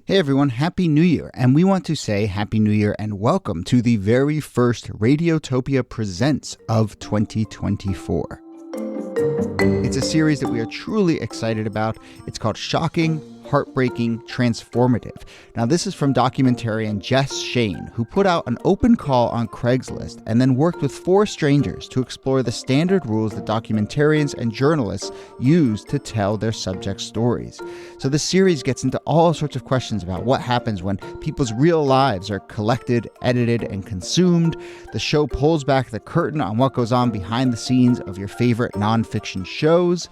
Hey everyone, Happy New Year, and we want to say Happy New Year and welcome to the very first Radiotopia Presents of 2024. It's a series that we are truly excited about. It's called Shocking, Heartbreaking, Transformative. Now, this is from documentarian Jess Shane, who put out an open call on Craigslist and then worked with 4 strangers to explore the standard rules that documentarians and journalists use to tell their subject stories. So this series gets into all sorts of questions about what happens when people's real lives are collected, edited, and consumed. The show pulls back the curtain on what goes on behind the scenes of your favorite nonfiction shows.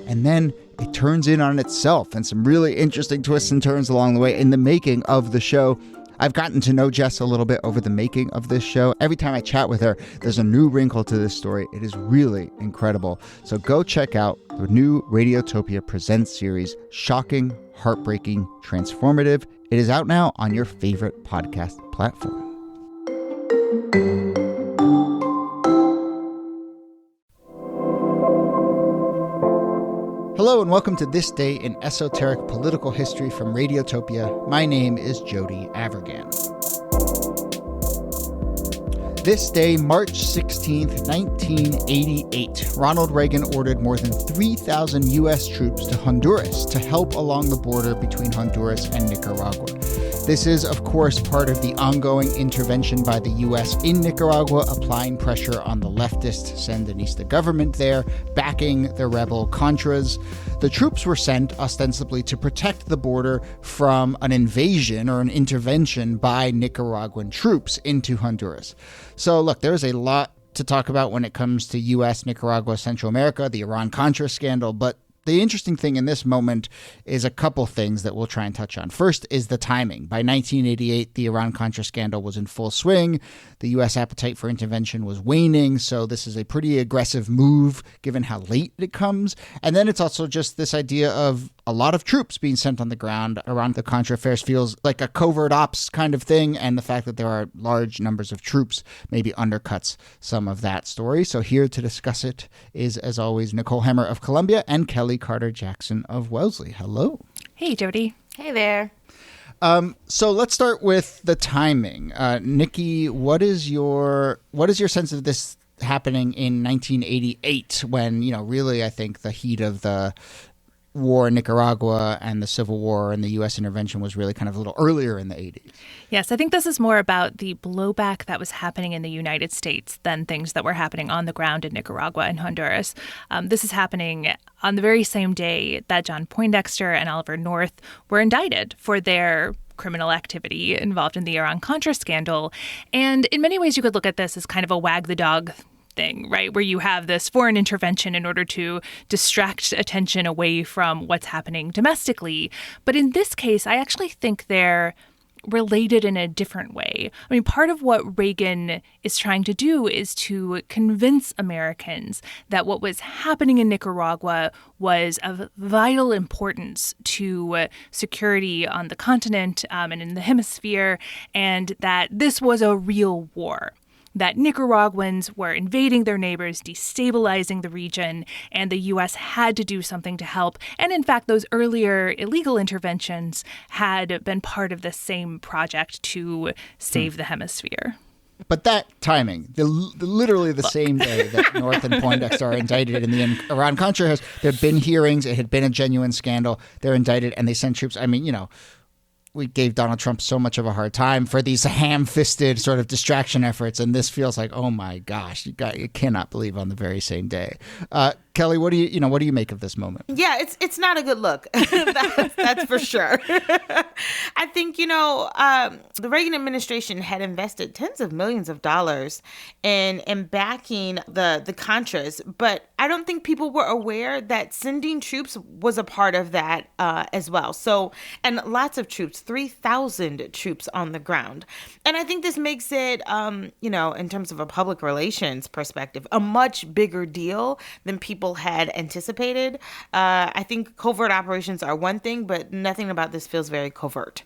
And then it turns in on itself and some really interesting twists and turns along the way in the making of the show. I've gotten to know Jess a little bit over the making of this show. Every time I chat with her, there's a new wrinkle to this story. It is really incredible. So go check out the new Radiotopia Presents series, Shocking, Heartbreaking, Transformative. It is out now on your favorite podcast platform. Hello and welcome to This Day in Esoteric Political History from Radiotopia. My name is Jody Avergan. This day, March 16th, 1988, Ronald Reagan ordered more than 3,000 U.S. troops to Honduras to help along the border between Honduras and Nicaragua. This is, of course, part of the ongoing intervention by the U.S. in Nicaragua, applying pressure on the leftist Sandinista government there, backing the rebel Contras. The troops were sent ostensibly to protect the border from an invasion or an intervention by Nicaraguan troops into Honduras. So, look, there's a lot to talk about when it comes to U.S., Nicaragua, Central America, the Iran-Contra scandal, but the interesting thing in this moment is a couple things that we'll try and touch on. First is the timing. By 1988, the Iran-Contra scandal was in full swing. The U.S. appetite for intervention was waning, so this is a pretty aggressive move given how late it comes. And then it's also just this idea of a lot of troops being sent on the ground around the Contra affairs feels like a covert ops kind of thing, and the fact that there are large numbers of troops maybe undercuts some of that story. So here to discuss it is, as always, Nicole Hammer of Columbia and Kellie Carter-Jackson of Wellesley. Hello. Hey, Jody. Hey there. So let's start with the timing. Niki, what is your sense of this happening in 1988 when, really I think the heat of the war in Nicaragua and the Civil War and the U.S. intervention was really kind of a little earlier in the 80s. Yes, I think this is more about the blowback that was happening in the United States than things that were happening on the ground in Nicaragua and Honduras. This is happening on the very same day that John Poindexter and Oliver North were indicted for their criminal activity involved in the Iran-Contra scandal. And in many ways, you could look at this as kind of a wag the dog thing, right? Where you have this foreign intervention in order to distract attention away from what's happening domestically. But in this case, I actually think they're related in a different way. I mean, part of what Reagan is trying to do is to convince Americans that what was happening in Nicaragua was of vital importance to security on the continent and in the hemisphere, and that this was a real war. That Nicaraguans were invading their neighbors, destabilizing the region, and the U.S. had to do something to help. And in fact, those earlier illegal interventions had been part of the same project to save the hemisphere. But that timing, literally the same day that North and Poindexter are indicted in the Iran-Contra, there had been hearings, it had been a genuine scandal, they're indicted, and they send troops. I mean, we gave Donald Trump so much of a hard time for these ham-fisted sort of distraction efforts, and this feels like, oh my gosh, you cannot believe on the very same day. Kellie, what do you make of this moment? Yeah, it's not a good look. that's for sure. I think, the Reagan administration had invested tens of millions of dollars in backing the Contras, but I don't think people were aware that sending troops was a part of that as well. So, and lots of troops, 3,000 troops on the ground. And I think this makes it, in terms of a public relations perspective, a much bigger deal than people people had anticipated. I think covert operations are one thing, but nothing about this feels very covert.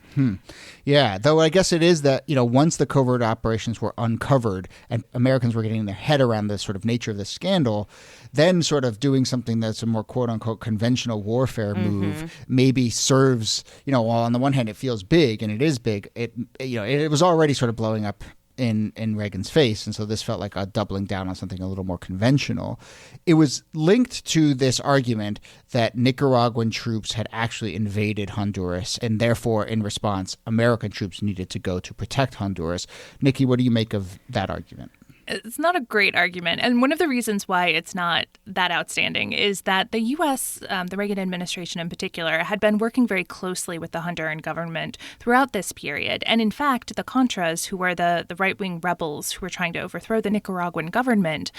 Yeah, though I guess it is that, once the covert operations were uncovered and Americans were getting their head around the sort of nature of the scandal, then sort of doing something that's a more quote unquote conventional warfare move maybe serves, while on the one hand it feels big and it is big, it was already sort of blowing up in Reagan's face. And so this felt like a doubling down on something a little more conventional. It was linked to this argument that Nicaraguan troops had actually invaded Honduras, and therefore, in response, American troops needed to go to protect Honduras. Niki, what do you make of that argument? It's not a great argument. And one of the reasons why it's not that outstanding is that the U.S., the Reagan administration in particular, had been working very closely with the Honduran government throughout this period. And in fact, the Contras, who were the right-wing rebels who were trying to overthrow the Nicaraguan government,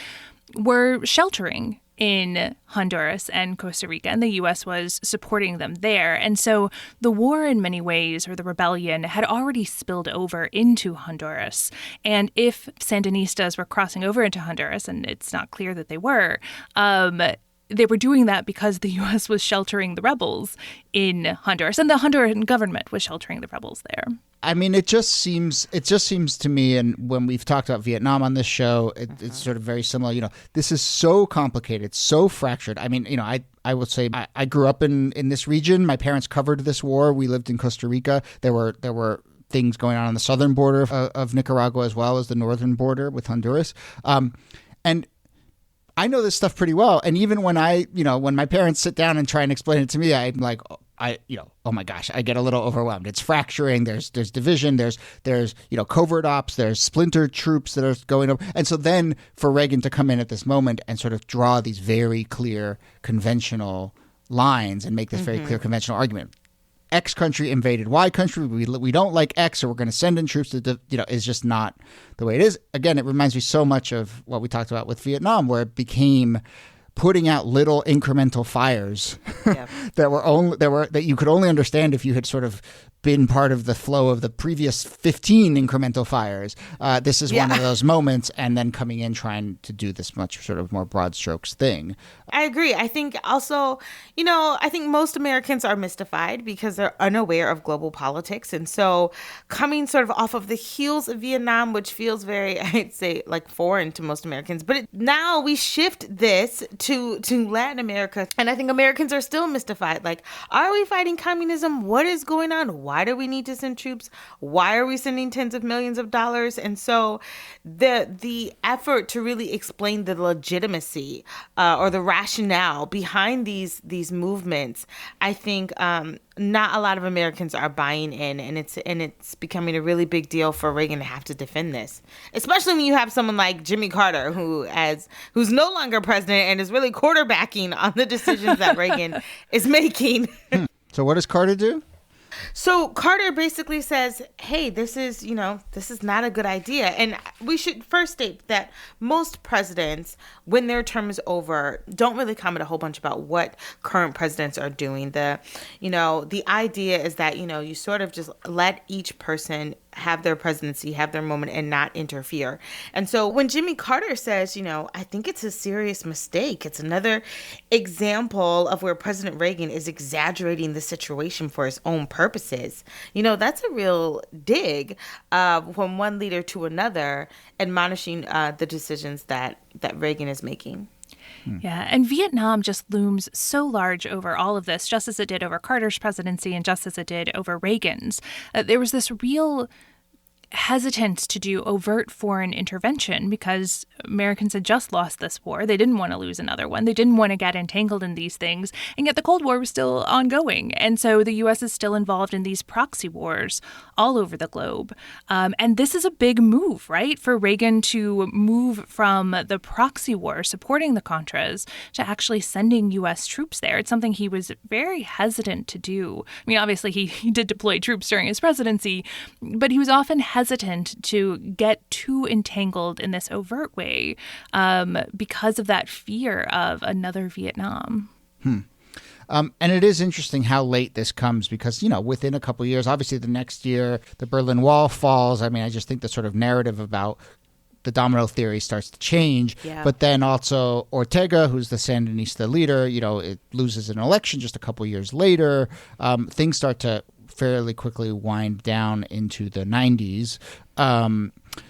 were sheltering in Honduras and Costa Rica, and the U.S. was supporting them there. And so the war, in many ways, or the rebellion, had already spilled over into Honduras. And if Sandinistas were crossing over into Honduras, and it's not clear that they were doing that because the U.S. was sheltering the rebels in Honduras, and the Honduran government was sheltering the rebels there. I mean, it just seems to me, and when we've talked about Vietnam on this show, it's sort of very similar. This is so complicated, so fractured. I mean, I would say I grew up in this region. My parents covered this war. We lived in Costa Rica. There were things going on the southern border of Nicaragua as well as the northern border with Honduras. And I know this stuff pretty well. And even when when my parents sit down and try and explain it to me, I'm like, oh my gosh, I get a little overwhelmed. It's fracturing. There's division. There's covert ops. There's splinter troops that are going up. And so then for Reagan to come in at this moment and sort of draw these very clear conventional lines and make this very clear conventional argument. X country invaded Y country. We don't like X, so we're going to send in troops to, is just not the way it is. Again, it reminds me so much of what we talked about with Vietnam, where it became putting out little incremental fires that you could only understand if you had sort of been part of the flow of the previous 15 incremental fires. This is one of those moments, and then coming in trying to do this much sort of more broad strokes thing. I agree. I think also, I think most Americans are mystified because they're unaware of global politics. And so coming sort of off of the heels of Vietnam, which feels very, I'd say, like foreign to most Americans. But now we shift this to Latin America. And I think Americans are still mystified. Like, are we fighting communism? What is going on? Why do we need to send troops? Why are we sending tens of millions of dollars? And so the effort to really explain the legitimacy or the rationale behind these movements, I think not a lot of Americans are buying in, and it's becoming a really big deal for Reagan to have to defend this, especially when you have someone like Jimmy Carter who's no longer president and is really quarterbacking on the decisions that Reagan is making. So what does Carter do? So Carter basically says, hey, this is not a good idea. And we should first state that most presidents, when their term is over, don't really comment a whole bunch about what current presidents are doing. The idea is that, you sort of just let each person have their presidency, have their moment, and not interfere. And so when Jimmy Carter says, I think it's a serious mistake, it's another example of where President Reagan is exaggerating the situation for his own purposes. That's a real dig from one leader to another, admonishing the decisions that Reagan is making. Yeah, and Vietnam just looms so large over all of this, just as it did over Carter's presidency and just as it did over Reagan's. There was this real hesitance to do overt foreign intervention because Americans had just lost this war. They didn't want to lose another one. They didn't want to get entangled in these things. And yet the Cold War was still ongoing. And so the U.S. is still involved in these proxy wars all over the globe. And this is a big move, right, for Reagan to move from the proxy war supporting the Contras to actually sending U.S. troops there. It's something he was very hesitant to do. I mean, obviously, he did deploy troops during his presidency, but he was often hesitant to get too entangled in this overt way because of that fear of another Vietnam. And it is interesting how late this comes because, within a couple of years, obviously the next year, the Berlin Wall falls. I mean, I just think the sort of narrative about the domino theory starts to change. Yeah. But then also Ortega, who's the Sandinista leader, it loses an election just a couple years later. Things start to fairly quickly wind down into the 90s.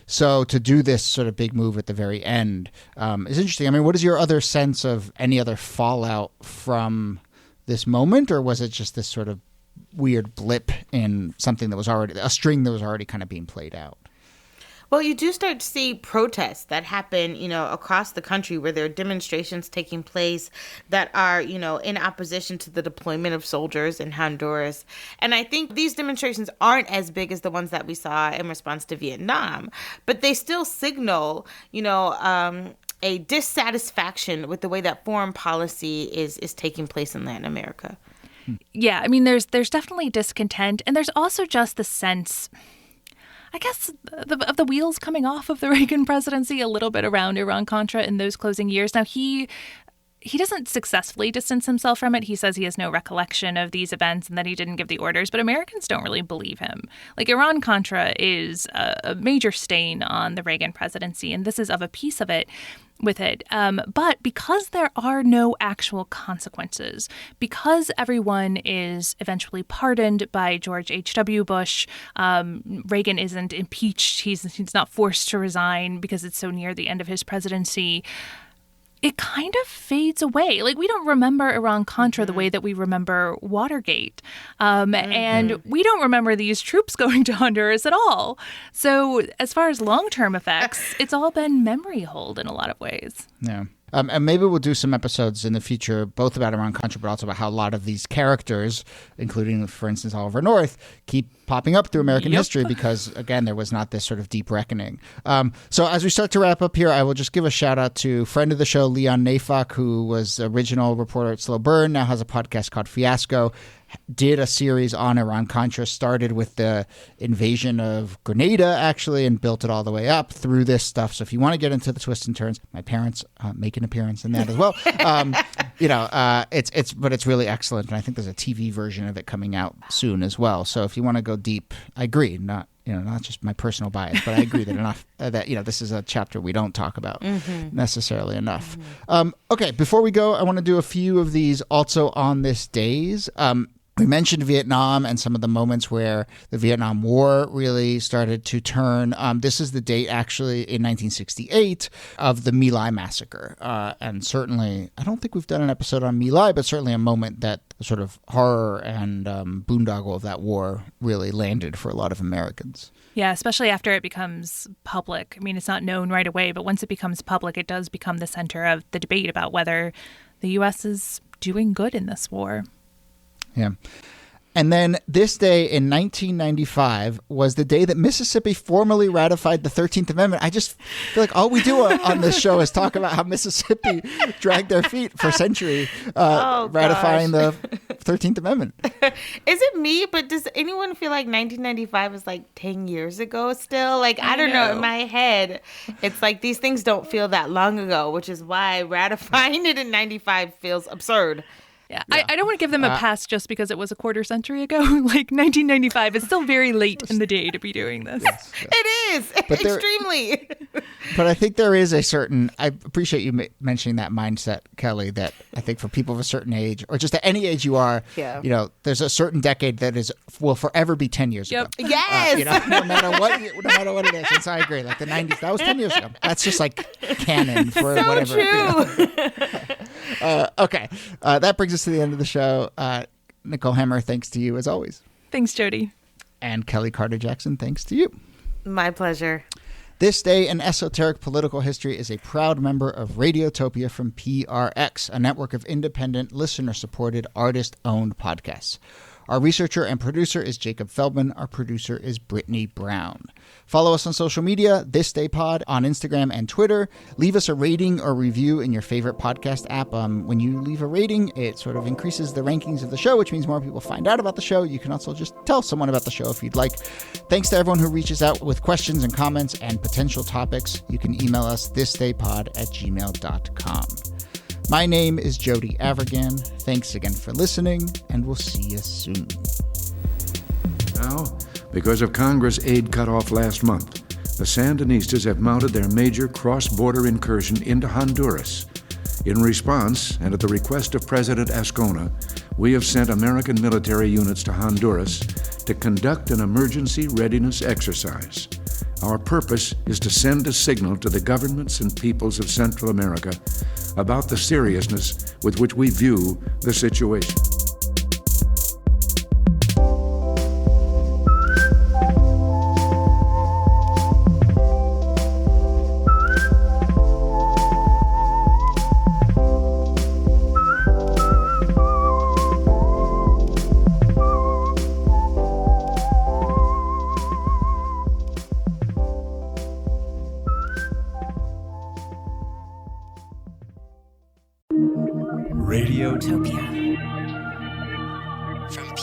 So to do this sort of big move at the very end is interesting. I mean, what is your other sense of any other fallout from this moment, or was it just this sort of weird blip in something that was already a string that was already kind of being played out? Well, you do start to see protests that happen, across the country, where there are demonstrations taking place that are, in opposition to the deployment of soldiers in Honduras. And I think these demonstrations aren't as big as the ones that we saw in response to Vietnam, but they still signal, a dissatisfaction with the way that foreign policy is taking place in Latin America. Yeah, I mean, there's definitely discontent, and there's also just the sense, I guess, of the wheels coming off of the Reagan presidency a little bit around Iran-Contra in those closing years. Now, he doesn't successfully distance himself from it. He says he has no recollection of these events and that he didn't give the orders, but Americans don't really believe him. Like, Iran-Contra is a major stain on the Reagan presidency, and this is of a piece of it with it. But because there are no actual consequences, because everyone is eventually pardoned by George H.W. Bush, Reagan isn't impeached, he's not forced to resign because it's so near the end of his presidency, it kind of fades away. Like, we don't remember Iran-Contra the way that we remember Watergate. And we don't remember these troops going to Honduras at all. So as far as long-term effects, it's all been memory hold in a lot of ways. Yeah. And maybe we'll do some episodes in the future, both about Iran-Contra, but also about how a lot of these characters, including, for instance, Oliver North, keep popping up through American history because, again, there was not this sort of deep reckoning. So as we start to wrap up here, I will just give a shout out to friend of the show, Leon Nafok, who was original reporter at Slow Burn, now has a podcast called Fiasco, did a series on Iran-Contra, started with the invasion of Grenada, actually, and built it all the way up through this stuff. So if you want to get into the twists and turns, my parents make an appearance in that as well. It's really excellent. And I think there's a TV version of it coming out soon as well. So if you want to go deep, I agree. Not just my personal bias, but I agree that this is a chapter we don't talk about necessarily enough. Okay, before we go, I want to do a few of these also on this days. We mentioned Vietnam and some of the moments where the Vietnam War really started to turn. This is the date, actually, in 1968 of the My Lai massacre. And certainly, I don't think we've done an episode on My Lai, but certainly a moment that the sort of horror and boondoggle of that war really landed for a lot of Americans. Yeah, especially after it becomes public. I mean, it's not known right away, but once it becomes public, it does become the center of the debate about whether the U.S. is doing good in this war. Yeah. And then this day in 1995 was the day that Mississippi formally ratified the 13th Amendment. I just feel like all we do on this show is talk about how Mississippi dragged their feet for a century ratifying the 13th Amendment. Is it me? But does anyone feel like 1995 is like 10 years ago still? Like, I don't know. In my head, it's like these things don't feel that long ago, which is why ratifying it in 95 feels absurd. Yeah. I don't want to give them a pass just because it was a quarter century ago. Like 1995 is still very late in the day to be doing this. Yes. It is. But extremely. But I think there is a certain, I appreciate you mentioning that mindset, Kellie, that I think for people of a certain age, or just at any age you are, there's a certain decade that will forever be 10 years ago. Yes. No matter what it is. And so I agree. Like the 90s, that was 10 years ago. That's just like canon for so whatever. True. Okay. That brings us to the end of the show. Nicole Hammer, thanks to you as always. Thanks, Jody. And Kellie Carter-Jackson, thanks to you. My pleasure. This Day in Esoteric Political History is a proud member of Radiotopia from PRX, a network of independent, listener-supported, artist-owned podcasts. Our researcher and producer is Jacob Feldman. Our producer is Brittany Brown. Follow us on social media, This Day Pod, on Instagram and Twitter. Leave us a rating or review in your favorite podcast app. When you leave a rating, it sort of increases the rankings of the show, which means more people find out about the show. You can also just tell someone about the show if you'd like. Thanks to everyone who reaches out with questions and comments and potential topics. You can email us thisdaypod@gmail.com. My name is Jody Avirgan. Thanks again for listening, and we'll see you soon. Now, because of Congress aid cut off last month, the Sandinistas have mounted their major cross-border incursion into Honduras. In response, and at the request of President Azcona, we have sent American military units to Honduras to conduct an emergency readiness exercise. Our purpose is to send a signal to the governments and peoples of Central America about the seriousness with which we view the situation. Radiotopia. From